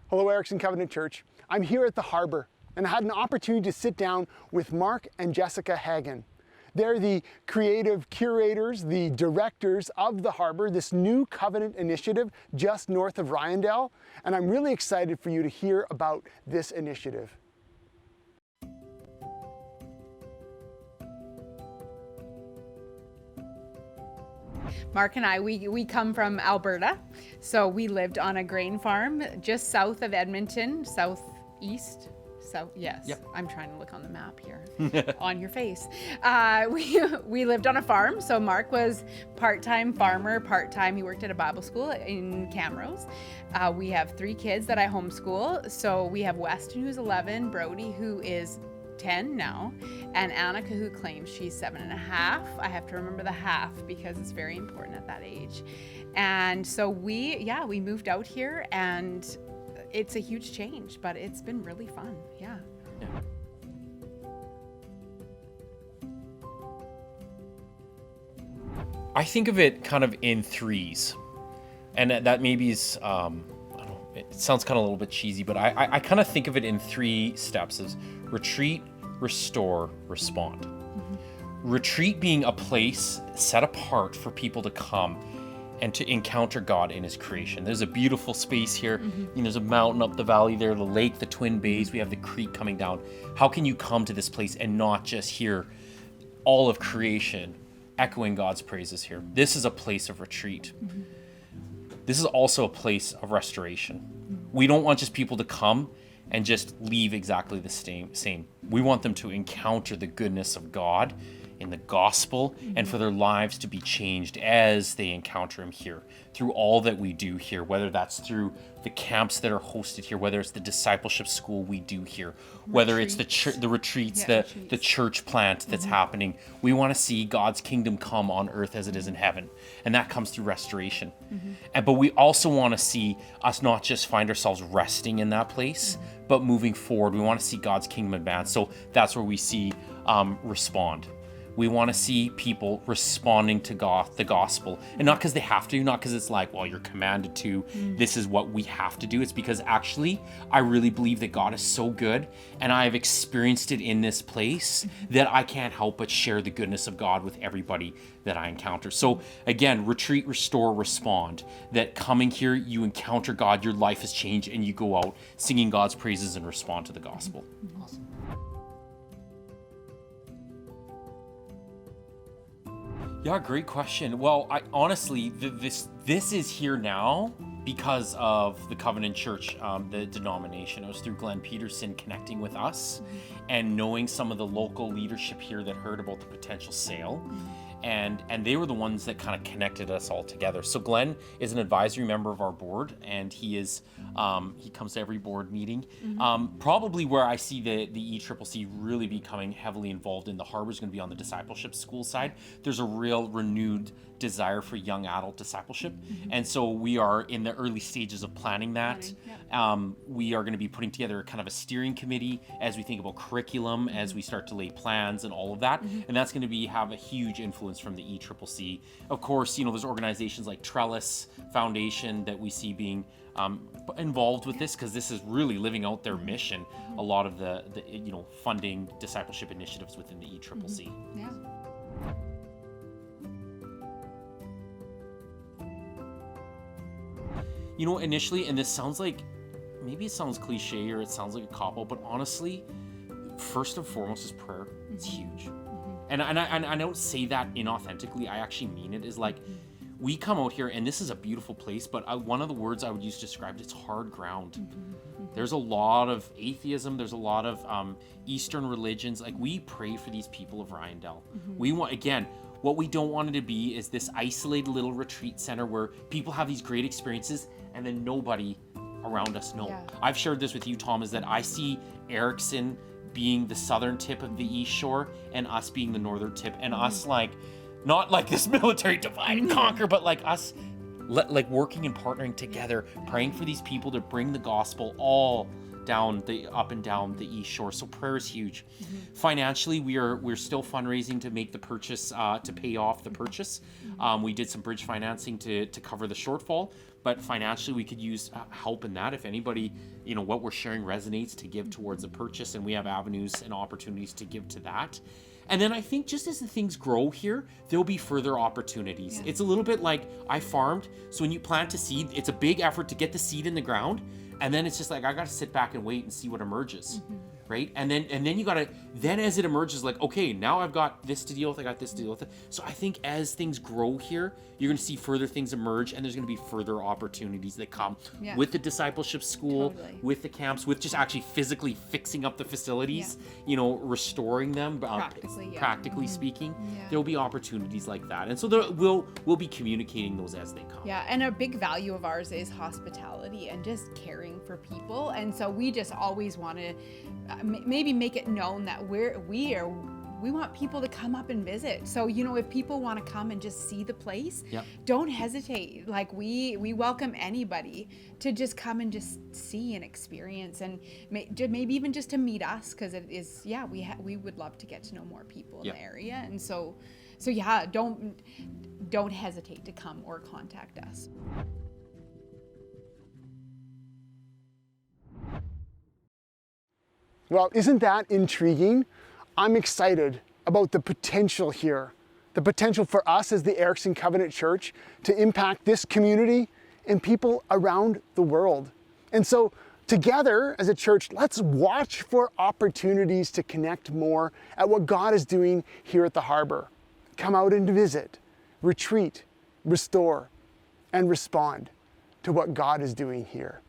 Hello, Erickson Covenant Church. I'm here at the Harbour, and I had an opportunity to sit down with Mark and Jessica Hagen. They're the creative curators, the directors of the Harbour, this new Covenant initiative just north of Riondel, and I'm really excited for you to hear about this initiative. Mark and I, we come from Alberta, so we lived on a grain farm just south of Edmonton, southeast. Yes. Yep. I'm trying to look on the map here on your face. We lived on a farm, so Mark was part-time farmer, part-time. He worked at a Bible school in Camrose. We have 3 kids that I homeschool. So we have Weston, who's 11, Brody, who is 10 now, and Annika, who claims she's 7.5. I have to remember the half because it's very important at that age. And so we moved out here, and it's a huge change, but it's been really fun. Yeah. I think of it kind of in threes, and that maybe is, I don't know, it sounds kind of a little bit cheesy, but I kind of think of it in 3 steps: as retreat, restore, respond. Mm-hmm. Retreat being a place set apart for people to come and to encounter God in his creation. There's a beautiful space here. Mm-hmm. There's a mountain up the valley there, the lake, the Twin Bays, we have the creek coming down. How can you come to this place and not just hear all of creation echoing God's praises here? This is a place of retreat. Mm-hmm. This is also a place of restoration. Mm-hmm. We don't want just people to come and just leave exactly the same. We want them to encounter the goodness of God in the gospel, and for their lives to be changed as they encounter him here through all that we do here, whether that's through the camps that are hosted here, whether it's the discipleship school we do here, whether it's the retreats, the church plant that's happening. We want to see God's kingdom come on earth as it is in heaven, and that comes through restoration. But we also want to see us not just find ourselves resting in that place, but moving forward. We want to see God's kingdom advance. So that's where we see respond. We want to see people responding to the gospel, and not because they have to, not because it's like, well, you're commanded to, this is what we have to do. It's because actually, I really believe that God is so good, and I have experienced it in this place that I can't help but share the goodness of God with everybody that I encounter. So again, retreat, restore, respond. That coming here, you encounter God, your life has changed, and you go out singing God's praises and respond to the gospel. Awesome. Yeah, great question. Well, honestly, this is here now because of the Covenant Church, the denomination. It was through Glenn Peterson connecting with us and knowing some of the local leadership here that heard about the potential sale. And they were the ones that kind of connected us all together. So Glenn is an advisory member of our board, and he comes to every board meeting. Probably where I see the ECCC really becoming heavily involved in the Harbour is going to be on the discipleship school side. There's a real renewed desire for young adult discipleship, and so we are in the early stages of planning that. We are going to be putting together kind of a steering committee as we think about curriculum, as we start to lay plans and all of that, and that's going to have a huge influence from the ECCC. Of course, there's organizations like Trellis Foundation that we see being involved with this, because this is really living out their mission. A lot of the funding discipleship initiatives within the ECCC. Yeah. Initially, and this sounds like, maybe it sounds cliche or it sounds like a cop-out, but honestly, first and foremost is prayer. It's huge. And I don't say that inauthentically. I actually mean it. Is like, we come out here, and this is a beautiful place, but one of the words I would use to describe it's hard ground. There's a lot of atheism. There's a lot of Eastern religions. Like, we pray for these people of Riondel. We want, again, what we don't want it to be is this isolated little retreat center where people have these great experiences and then nobody around us know. Yeah. I've shared this with you, Tom, is that I see Erickson being the southern tip of the East Shore and us being the northern tip, and us not like this military divide and conquer, but like us like working and partnering together, praying for these people to bring the gospel all up and down the East Shore. So prayer is huge. Financially, we're still fundraising to make the purchase, to pay off the purchase. We did some bridge financing to cover the shortfall, but financially we could use help in that. If anybody, what we're sharing resonates, to give towards the purchase, and we have avenues and opportunities to give to that. And then I think just as the things grow here, there'll be further opportunities. It's a little bit like I farmed. So when you plant a seed, it's a big effort to get the seed in the ground. And then it's just like, I got to sit back and wait and see what emerges. Right? And then you got to, then as it emerges, like, okay, now I've got this to deal with, I got this to deal with. So I think as things grow here, you're going to see further things emerge, and there's going to be further opportunities that come with the disciplship school, with the camps, with just actually physically fixing up the facilities, restoring them, practically speaking. There'll be opportunities like that. And so we'll be communicating those as they come. Yeah, and a big value of ours is hospitality and just caring for people. And so we just always want to maybe make it known that we want people to come up and visit. So, if people want to come and just see the place, don't hesitate. Like we welcome anybody to just come and just see and experience, and maybe even just to meet us, because it is, we would love to get to know more people in the area. And so don't hesitate to come or contact us. Well, isn't that intriguing? I'm excited about the potential here, the potential for us as the Erickson Covenant Church to impact this community and people around the world. And so together as a church, let's watch for opportunities to connect more at what God is doing here at the Harbour. Come out and visit, retreat, restore, and respond to what God is doing here.